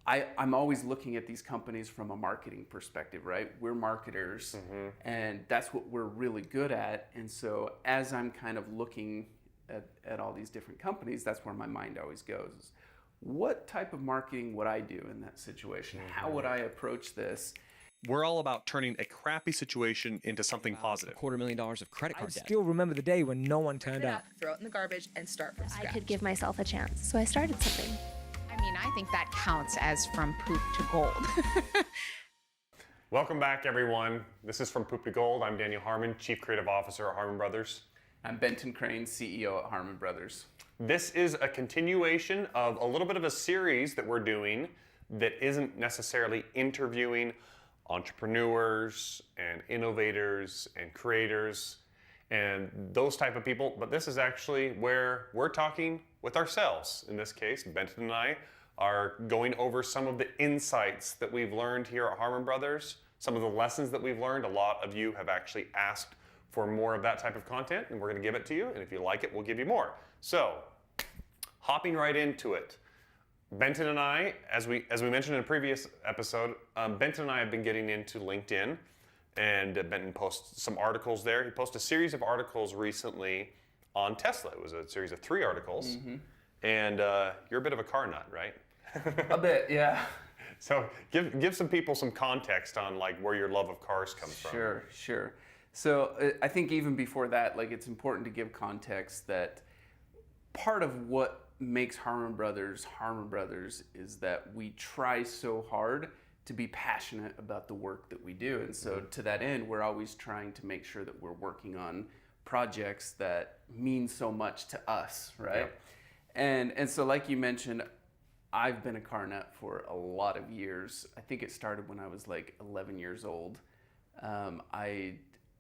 I'm always looking at these companies from a marketing perspective, right? We're marketers, and that's what we're really good at. And so as I'm kind of looking at all these different companies, that's where my mind always goes. What type of marketing would I do in that situation? How would I approach this? We're all about turning a crappy situation into something positive. $250,000 of credit card debt. I still remember the day when no one turned up. Throw it in the garbage and start from scratch. I could give myself a chance, so I started something. I mean, I think that counts as from poop to gold. Welcome back, everyone. This is From Poop to Gold. I'm Daniel Harmon, Chief Creative Officer at Harmon Brothers. I'm Benton Crane, CEO at Harmon Brothers. This is a continuation of a little bit of a series that we're doing that isn't necessarily interviewing entrepreneurs and innovators and creators and those type of people, but this is actually where we're talking with ourselves. In this case, Benton and I are going over some of the insights that we've learned here at Harmon Brothers, some of the lessons that we've learned. A lot of you have actually asked for more of that type of content, and we're going to give it to you, and if you like it, we'll give you more. So, hopping right into it. Benton and I, as we mentioned in a previous episode, Benton and I have been getting into LinkedIn, and Benton posts some articles there. He posted a series of articles recently on Tesla. It was a series of 3 articles, and you're a bit of a car nut, right? A bit, yeah. So give some people some context on like where your love of cars comes from. Sure. So I think even before that, like it's important to give context that part of what makes Harmon Brothers is that we try so hard to be passionate about the work that we do. And so to that end, we're always trying to make sure that we're working on projects that mean so much to us, right? Yep. And so like you mentioned, I've been a car nut for a lot of years. I think it started when I was like 11 years old.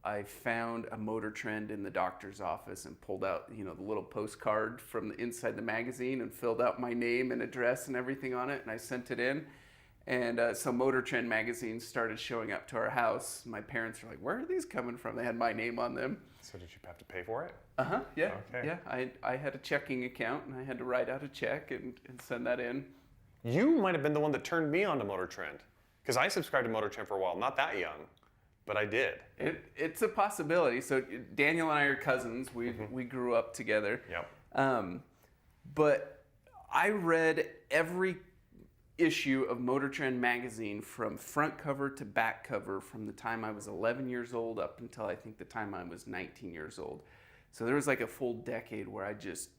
I found a Motor Trend in the doctor's office and pulled out, the little postcard from the inside the magazine and filled out my name and address and everything on it, and I sent it in. And so Motor Trend magazines started showing up to our house. My parents were like, "Where are these coming from?" They had my name on them. So did you have to pay for it? Yeah. Okay. Yeah, I had a checking account and I had to write out a check and send that in. You might have been the one that turned me on to Motor Trend, because I subscribed to Motor Trend for a while. Not that young, but I did. It's a possibility. So Daniel and I are cousins. We grew up together. Yep. But I read every issue of Motor Trend magazine from front cover to back cover from the time I was 11 years old up until I think the time I was 19 years old. So there was like a full decade where I just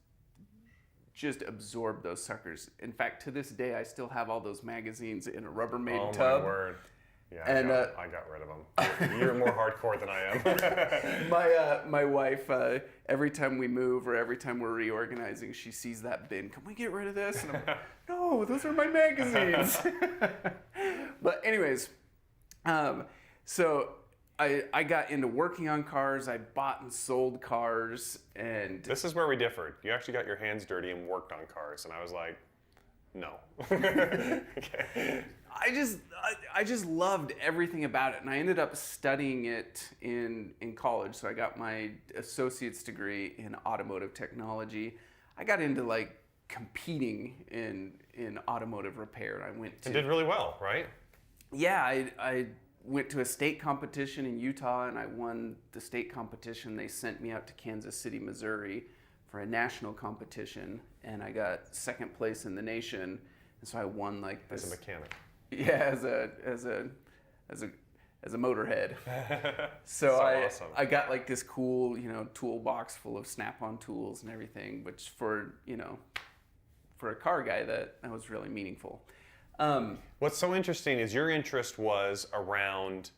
absorbed those suckers. In fact, to this day, I still have all those magazines in a Rubbermaid tub. Oh my word. Yeah, And I got rid of them. You're more hardcore than I am. My wife, every time we move or every time we're reorganizing, she sees that bin. Can we get rid of this? And I'm like, no, those are my magazines. But anyways, so I got into working on cars. I bought and sold cars, and This is where we differed. You actually got your hands dirty and worked on cars, and I was like, no. Okay. I just loved everything about it, and I ended up studying it in college. So I got my associate's degree in automotive technology. I got into like competing in automotive repair. I went to And did really well, right? Yeah, I went to a state competition in Utah, and I won the state competition. They sent me out to Kansas City, Missouri for a national competition, and I got second place in the nation. And so I won like this. As a mechanic. Yeah, as a motorhead. So awesome. I got like this cool, toolbox full of snap-on tools and everything, which for a car guy that was really meaningful. What's so interesting is your interest was around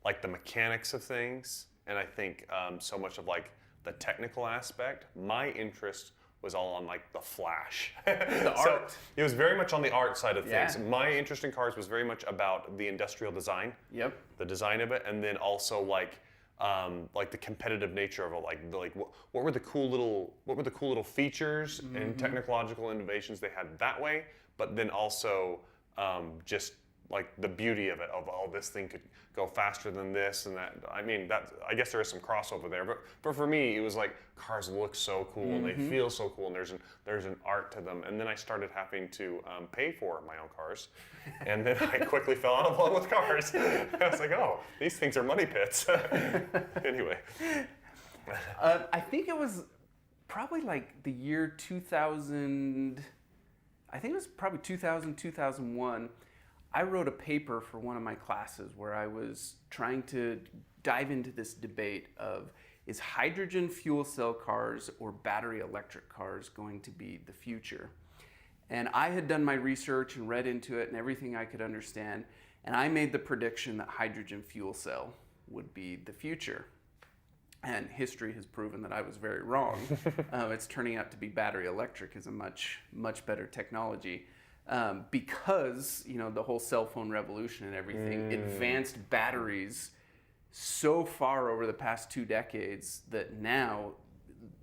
like the mechanics of things, and I think so much of like the technical aspect. My interest was all on like the flash. The art. So it was very much on the art side of things. Yeah. My interest in cars was very much about the industrial design. Yep. The design of it, and then also like the competitive nature of it. What were the cool little features and technological innovations they had that way, but then also just like the beauty of it, of this thing could go faster than this and that. I mean, I guess there is some crossover there, but for me, it was like cars look so cool and they feel so cool, and there's an art to them. And then I started having to pay for my own cars, and then I quickly fell out of love with cars. I was like, oh, these things are money pits. Anyway. I think it was probably like the year 2000. I think it was probably 2000, 2001. I wrote a paper for one of my classes where I was trying to dive into this debate of, is hydrogen fuel cell cars or battery electric cars going to be the future? And I had done my research and read into it and everything I could understand, and I made the prediction that hydrogen fuel cell would be the future. And history has proven that I was very wrong. It's turning out to be battery electric is a much, much better technology because, you know, the whole cell phone revolution and everything advanced batteries so far over the past 2 decades that now,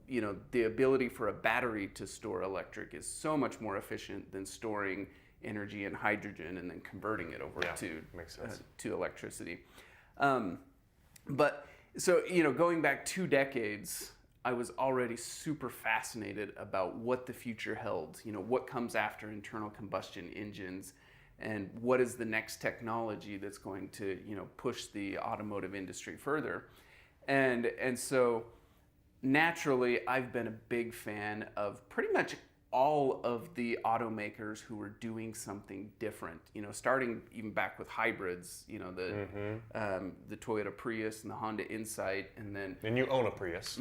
you know, the ability for a battery to store electric is so much more efficient than storing energy in hydrogen and then converting it over to electricity. So, you know, going back 2 decades, I was already super fascinated about what the future held. You know, what comes after internal combustion engines, and what is the next technology that's going to, you know, push the automotive industry further. And so, naturally, I've been a big fan of pretty much all of the automakers who were doing something different, you know, starting even back with hybrids, you know, the Toyota Prius and the Honda Insight, and then... And you own a Prius.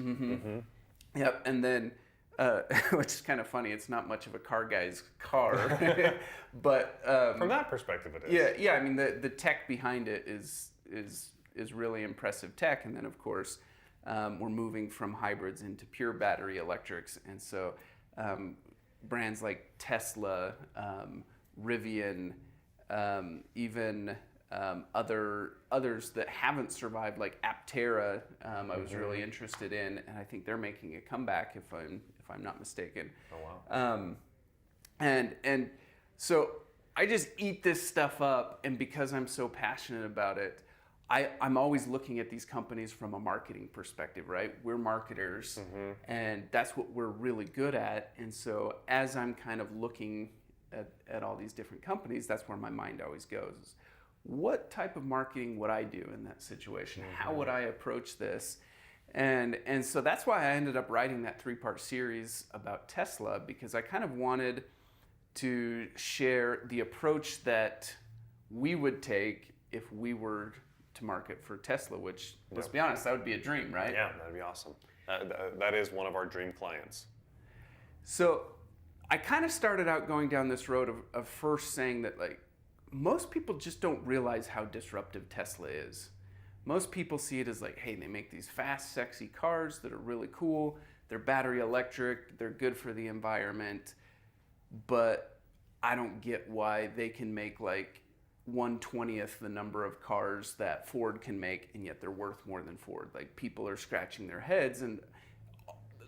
Yep, and then, which is kind of funny, it's not much of a car guy's car, but... From that perspective it is. Yeah, I mean, the tech behind it is really impressive tech, and then, of course, we're moving from hybrids into pure battery electrics, and so... brands like Tesla, Rivian, even others that haven't survived, like Aptera, I was really interested in, and I think they're making a comeback if I'm not mistaken. Oh wow! And so I just eat this stuff up, and because I'm so passionate about it, I'm always looking at these companies from a marketing perspective, right? We're marketers, and that's what we're really good at. And so as I'm kind of looking at all these different companies, that's where my mind always goes. What type of marketing would I do in that situation? How would I approach this? And so that's why I ended up writing that 3-part series about Tesla, because I kind of wanted to share the approach that we would take if we were to market for Tesla, which, let's be honest, that would be a dream, right? Yeah, that'd be awesome. That is one of our dream clients. So I kind of started out going down this road of first saying that, like, most people just don't realize how disruptive Tesla is. Most people see it as like, hey, they make these fast, sexy cars that are really cool. They're battery electric. They're good for the environment. But I don't get why they can make like 1/20th the number of cars that Ford can make, and yet they're worth more than Ford. Like, people are scratching their heads, and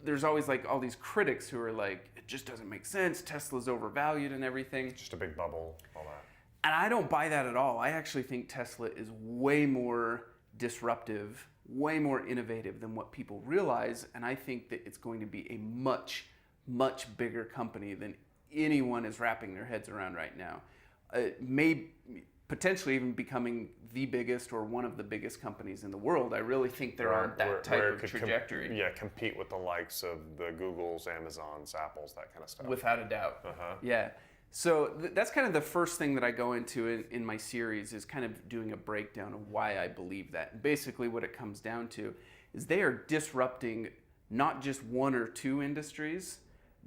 there's always like all these critics who are like, it just doesn't make sense, Tesla's overvalued and everything. Just a big bubble, all that. And I don't buy that at all. I actually think Tesla is way more disruptive, way more innovative than what people realize, and I think that it's going to be a much, much bigger company than anyone is wrapping their heads around right now. It may potentially even becoming the biggest or one of the biggest companies in the world. I really think they're on that type of trajectory. Compete with the likes of the Googles, Amazons, Apples, that kind of stuff. Without a doubt. Yeah. So that's kind of the first thing that I go into in my series, is kind of doing a breakdown of why I believe that. Basically what it comes down to is they are disrupting not just 1 or 2 industries,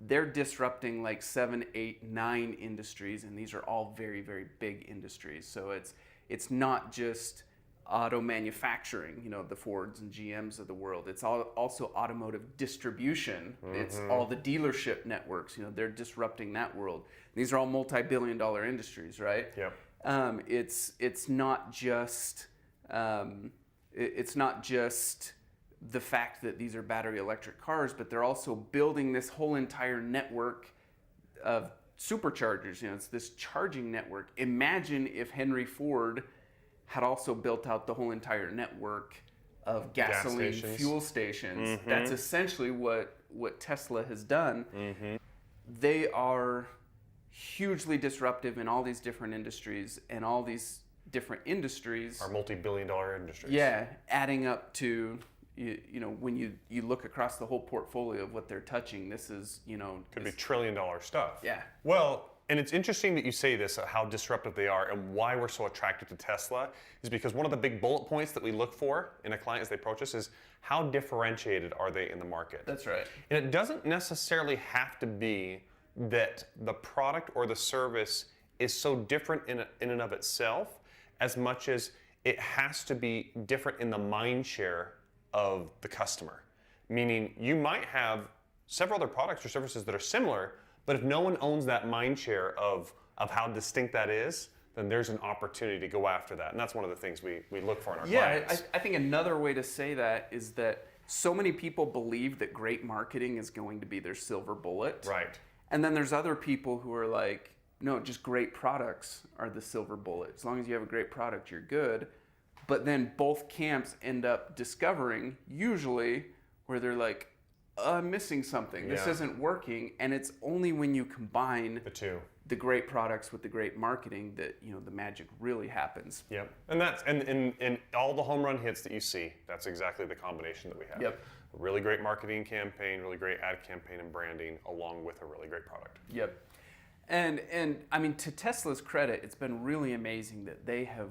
they're disrupting like 7, 8, 9 industries, and these are all very, very big industries. So it's not just auto manufacturing, you know, the Fords and GMs of the world. It's also automotive distribution. It's all the dealership networks, you know, they're disrupting that world. These are all multi-billion-dollar industries, right? Yep. It's not just the fact that these are battery electric cars, but they're also building this whole entire network of superchargers. It's this charging network. Imagine if Henry Ford had also built out the whole entire network of gasoline fuel stations. That's essentially what Tesla has done. They are hugely disruptive in all these different industries, and all these different industries are multi-billion-dollar industries. Yeah, adding up to when you look across the whole portfolio of what they're touching, this is could be trillion-dollar stuff. Yeah. Well, and it's interesting that you say this, how disruptive they are, and why we're so attracted to Tesla is because one of the big bullet points that we look for in a client as they approach us is how differentiated are they in the market. That's right. And it doesn't necessarily have to be that the product or the service is so different in and of itself, as much as it has to be different in the mind share of the customer. Meaning you might have several other products or services that are similar, but if no one owns that mind share of how distinct that is, then there's an opportunity to go after that. And that's one of the things we look for in our clients. I think another way to say that is that so many people believe that great marketing is going to be their silver bullet. Right. And then there's other people who are like, no, just great products are the silver bullet. As long as you have a great product, you're good. But then both camps end up discovering, usually, where they're like, I'm missing something. This isn't working. And it's only when you combine the two, the great products with the great marketing, that the magic really happens. Yep. And that's and all the home run hits that you see, that's exactly the combination that we have. Yep. A really great marketing campaign, really great ad campaign and branding, along with a really great product. Yep. And I mean, to Tesla's credit, it's been really amazing that they have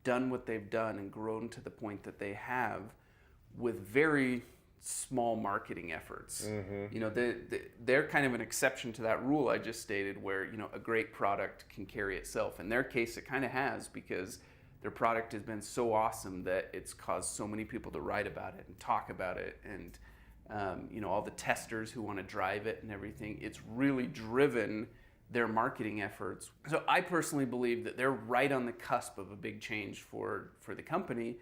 done what they've done and grown to the point that they have with very small marketing efforts. They're kind of an exception to that rule I just stated, where a great product can carry itself. In their case, it kind of has, because their product has been so awesome that it's caused so many people to write about it and talk about it, and all the testers who want to drive it and everything. It's really driven their marketing efforts. So I personally believe that they're right on the cusp of a big change for the company,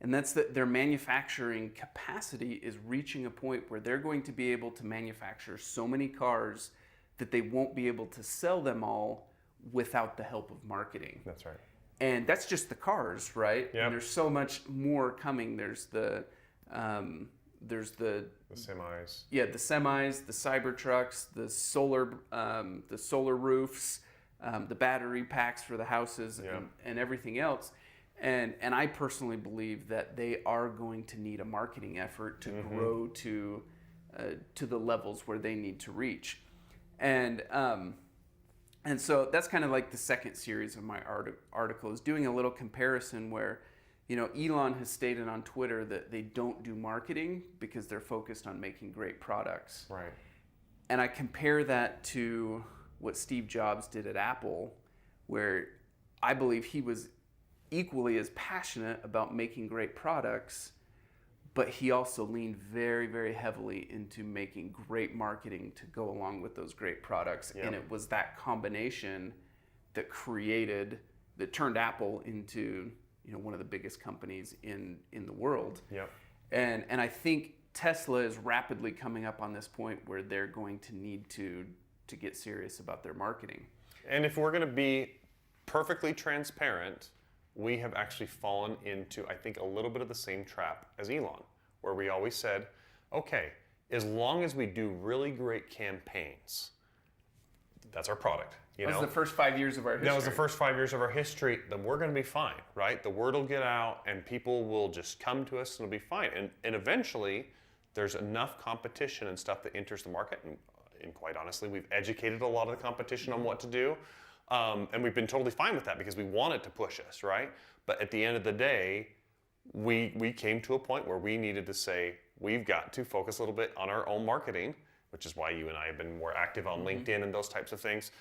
and that's that their manufacturing capacity is reaching a point where they're going to be able to manufacture so many cars that they won't be able to sell them all without the help of marketing. That's right. And that's just the cars, right? Yep. And there's so much more coming. There's the semis. Yeah, the semis, the Cybertrucks, the solar roofs, the battery packs for the houses, and everything else. And I personally believe that they are going to need a marketing effort to grow to the levels where they need to reach. And so that's kind of like the second series of my article, is doing a little comparison where, Elon has stated on Twitter that they don't do marketing because they're focused on making great products. Right. And I compare that to what Steve Jobs did at Apple, where I believe he was equally as passionate about making great products, but he also leaned very, very heavily into making great marketing to go along with those great products. Yep. And it was that combination that turned Apple into one of the biggest companies in the world. Yep. And I think Tesla is rapidly coming up on this point where they're going to need to get serious about their marketing. And if we're going to be perfectly transparent, we have actually fallen into, I think, a little bit of the same trap as Elon, where we always said, okay, as long as we do really great campaigns, that's our product. That was the first 5 years of our history. That was the first 5 years of our history. Then we're going to be fine, right? The word will get out, and people will just come to us, and it'll be fine. And eventually, there's enough competition and stuff that enters the market, and quite honestly, we've educated a lot of the competition on what to do, and we've been totally fine with that because we want it to push us, right? But at the end of the day, we came to a point where we needed to say, we've got to focus a little bit on our own marketing, which is why you and I have been more active on LinkedIn and those types of things,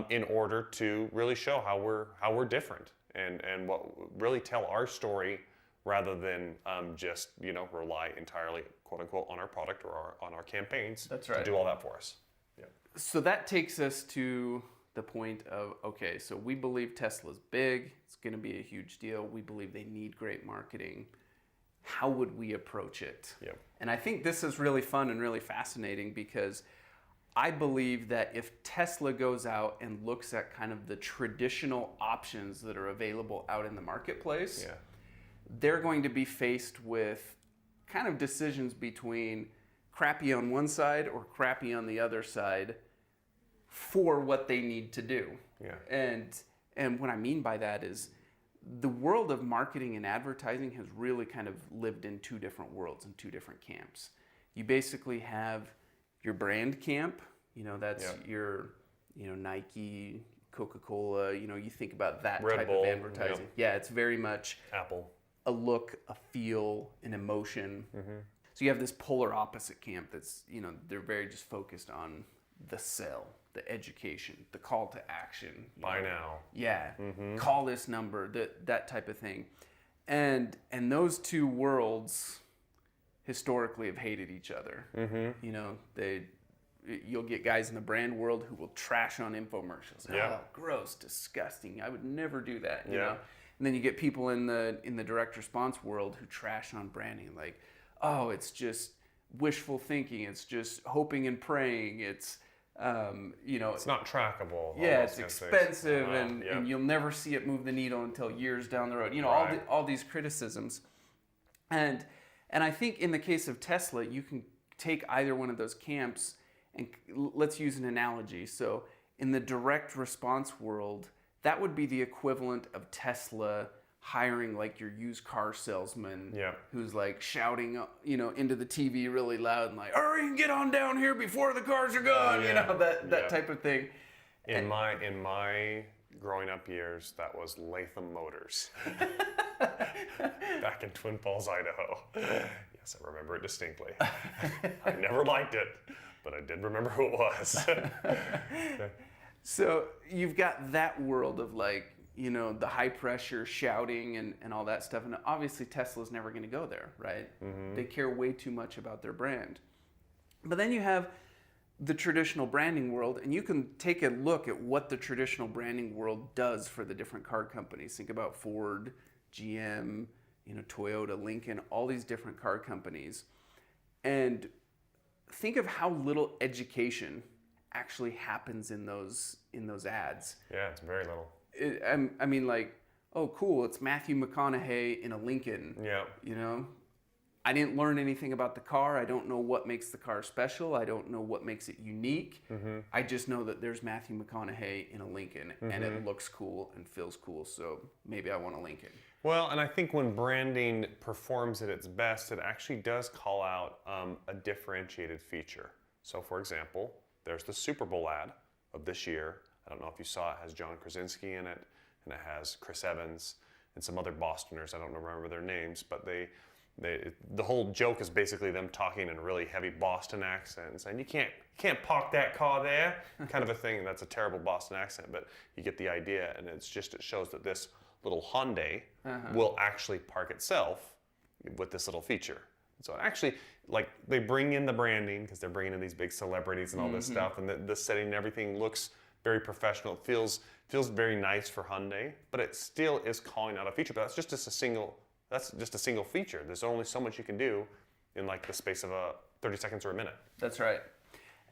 in order to really show how we're different and what really tell our story, rather than just rely entirely, quote unquote, on our product or on our campaigns. That's right. To do all that for us. Yeah. So that takes us to the point of, okay, so we believe Tesla's big. It's going to be a huge deal. We believe they need great marketing. How would we approach it? Yep. And I think this is really fun and really fascinating, because I believe that if Tesla goes out and looks at kind of the traditional options that are available out in the marketplace, they're going to be faced with kind of decisions between crappy on one side or crappy on the other side for what they need to do. And what I mean by that is the world of marketing and advertising has really kind of lived in two different worlds and two different camps. You basically have your brand camp, that's your, Nike, Coca-Cola, you think about that Red type Bull, of advertising. Yeah, it's very much Apple. a look, a feel, an emotion. So you have this polar opposite camp that's, they're very just focused on the sell, the education, the call to action. Buy now. Yeah, call this number, that type of thing. And those two worlds historically have hated each other. You'll get guys in the brand world who will trash on infomercials. Oh, gross, disgusting. I would never do that. You know. And then you get people in the direct response world who trash on branding, like, oh, it's just wishful thinking. It's just hoping and praying. It's it's not trackable. Yeah, it's expensive, and you'll never see it move the needle until years down the road. All these criticisms, and I think in the case of Tesla, you can take either one of those camps, and let's use an analogy. So in the direct response world, that would be the equivalent of Tesla hiring like your used car salesman who's like shouting, into the TV really loud and like, hurry and get on down here before the cars are gone, that type of thing. In my growing up years, that was Latham Motors. Back in Twin Falls, Idaho. Yes, I remember it distinctly. I never liked it, but I did remember who it was. So you've got that world of like, the high pressure shouting and all that stuff. And obviously Tesla's never going to go there, right? They care way too much about their brand. But then you have the traditional branding world, and you can take a look at what the traditional branding world does for the different car companies. Think about Ford, GM, Toyota, Lincoln, all these different car companies. And think of how little education actually happens in those ads. Yeah, it's very little. I mean, like, oh, cool, it's Matthew McConaughey in a Lincoln. Yeah. I didn't learn anything about the car. I don't know what makes the car special. I don't know what makes it unique. I just know that there's Matthew McConaughey in a Lincoln, and it looks cool and feels cool, so maybe I want a Lincoln. Well, and I think when branding performs at its best, it actually does call out a differentiated feature. So, for example, there's the Super Bowl ad of this year. I don't know if you saw it. It has John Krasinski in it, and it has Chris Evans and some other Bostoners. I don't remember their names, but the whole joke is basically them talking in a really heavy Boston accent and saying, you can't park that car there, kind of a thing. And that's a terrible Boston accent, but you get the idea. And it shows that this little Hyundai will actually park itself with this little feature. So actually, like, they bring in the branding because they're bringing in these big celebrities and all this stuff, and the setting and everything looks very professional. It feels very nice for Hyundai, but it still is calling out a feature. But that's just a single feature. There's only so much you can do in like the space of 30 seconds or a minute. That's right.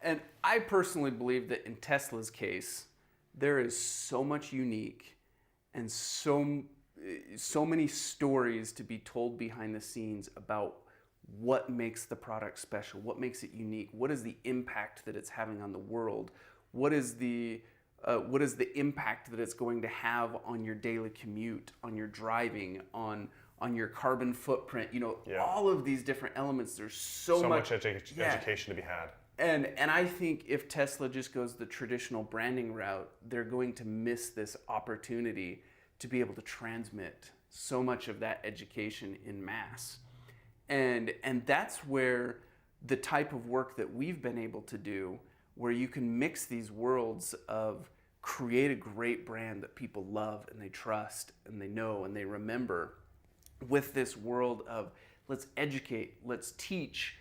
And I personally believe that in Tesla's case, there is so much unique and so many stories to be told behind the scenes about what makes the product special, what makes it unique, what is the impact that it's having on the world, what is the impact that it's going to have on your daily commute, on your driving, on your carbon footprint, all of these different elements. There's so much education to be had. And I think if Tesla just goes the traditional branding route, they're going to miss this opportunity to be able to transmit so much of that education in mass. And that's where the type of work that we've been able to do, where you can mix these worlds of create a great brand that people love and they trust and they know and they remember, with this world of let's educate, let's teach,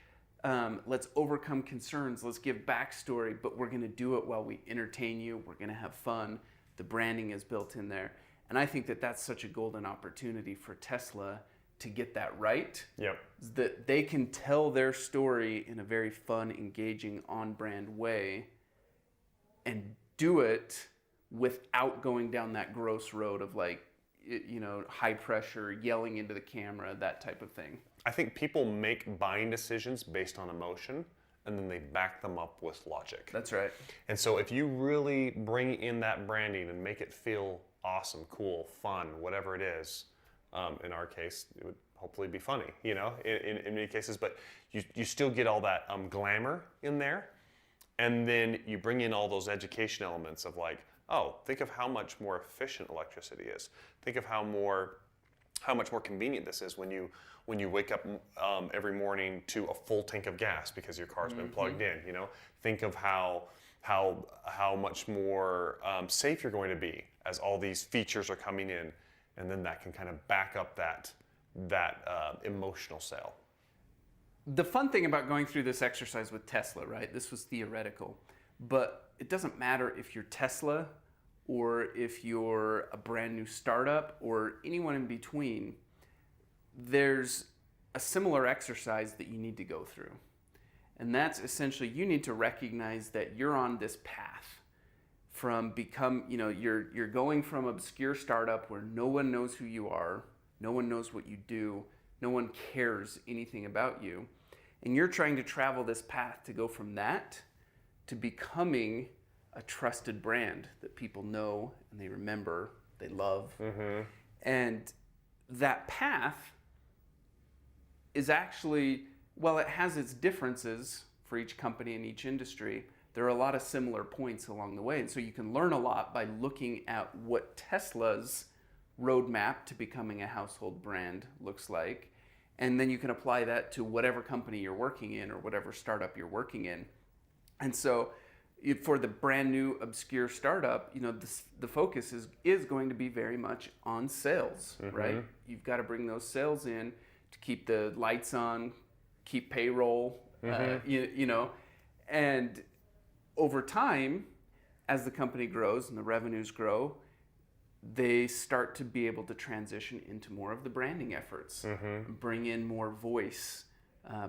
let's overcome concerns, let's give backstory, but we're going to do it while we entertain you, we're going to have fun. The branding is built in there. And I think that that's such a golden opportunity for Tesla to get that right. Yep. Is that they can tell their story in a very fun, engaging, on-brand way and do it without going down that gross road of like, high pressure, yelling into the camera, that type of thing. I think people make buying decisions based on emotion, and then they back them up with logic. That's right. And so if you really bring in that branding and make it feel awesome, cool, fun, whatever it is, in our case, it would hopefully be funny, in many cases, but you still get all that glamour in there. And then you bring in all those education elements of like, oh, think of how much more efficient electricity is. Think of how much more convenient this is when you wake up every morning to a full tank of gas because your car's been plugged in. Think of how much more safe you're going to be as all these features are coming in, and then that can kind of back up that emotional sale. The fun thing about going through this exercise with Tesla, right? This was theoretical, but it doesn't matter if you're Tesla or if you're a brand new startup or anyone in between. There's a similar exercise that you need to go through. And that's essentially, you need to recognize that you're on this path from you're going from obscure startup where no one knows who you are, no one knows what you do, no one cares anything about you. And you're trying to travel this path to go from that to becoming a trusted brand that people know and they remember, they love. Mm-hmm. And that path is actually, while it has its differences for each company and each industry, there are a lot of similar points along the way. And so you can learn a lot by looking at what Tesla's roadmap to becoming a household brand looks like. And then you can apply that to whatever company you're working in or whatever startup you're working in. And so for the brand new obscure startup, the focus is going to be very much on sales, right? You've got to bring those sales in to keep the lights on, keep payroll, and over time, as the company grows and the revenues grow, they start to be able to transition into more of the branding efforts, bring in more voice,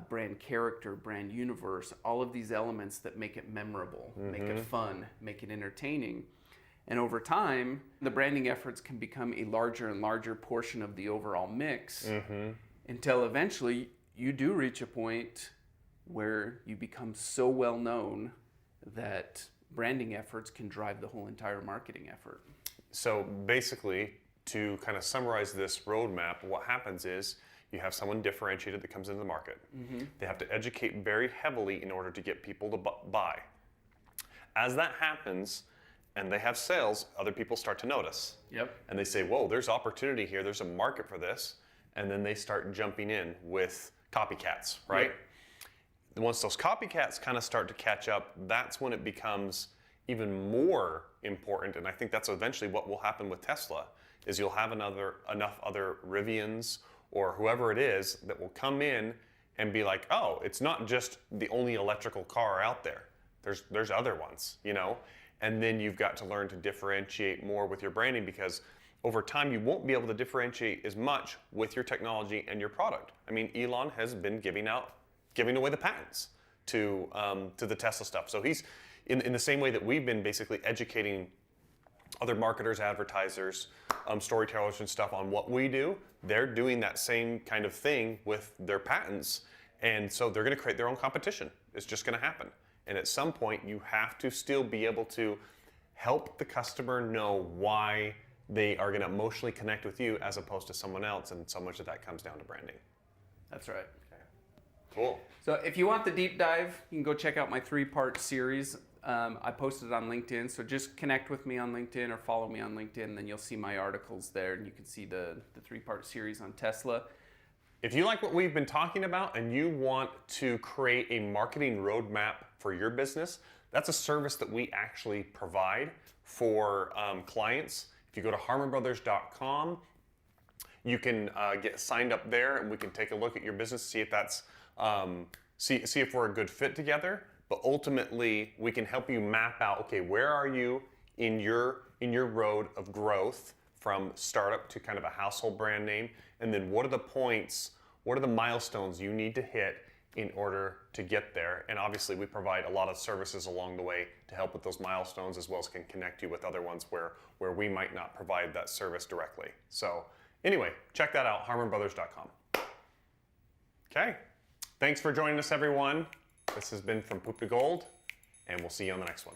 brand character, brand universe, all of these elements that make it memorable, make it fun, make it entertaining. And over time, the branding efforts can become a larger and larger portion of the overall mix until eventually you do reach a point where you become so well known that branding efforts can drive the whole entire marketing effort. So basically, to kind of summarize this roadmap, what happens is you have someone differentiated that comes into the market. They have to educate very heavily in order to get people to buy. As that happens, and they have sales, other people start to notice. Yep. And they say, whoa, there's opportunity here, there's a market for this. And then they start jumping in with copycats, right? Yep. Once those copycats kind of start to catch up, that's when it becomes even more important. And I think that's eventually what will happen with Tesla, is you'll have enough other Rivians or whoever it is that will come in and be like, oh, it's not just the only electrical car out there. There's other ones, And then you've got to learn to differentiate more with your branding, because over time you won't be able to differentiate as much with your technology and your product. I mean, Elon has been giving away the patents to the Tesla stuff. So he's in the same way that we've been basically educating other marketers, advertisers, storytellers and stuff on what we do. They're doing that same kind of thing with their patents. And so they're going to create their own competition. It's just going to happen. And at some point, you have to still be able to help the customer know why they are going to emotionally connect with you as opposed to someone else. And so much of that comes down to branding. That's right. Okay. Cool. So if you want the deep dive, you can go check out my 3-part series. I posted it on LinkedIn, so just connect with me on LinkedIn or follow me on LinkedIn, then you'll see my articles there, and you can see the 3-part series on Tesla. If you like what we've been talking about and you want to create a marketing roadmap for your business, that's a service that we actually provide for clients. If you go to harmonbrothers.com, you can get signed up there, and we can take a look at your business, see if that's see if we're a good fit together. But ultimately, we can help you map out, okay, where are you in your road of growth from startup to kind of a household brand name? And then what are the points, what are the milestones you need to hit in order to get there? And obviously we provide a lot of services along the way to help with those milestones, as well as can connect you with other ones where we might not provide that service directly. So anyway, check that out, harmonbrothers.com. Okay, thanks for joining us, everyone. This has been From Poop to Gold, and we'll see you on the next one.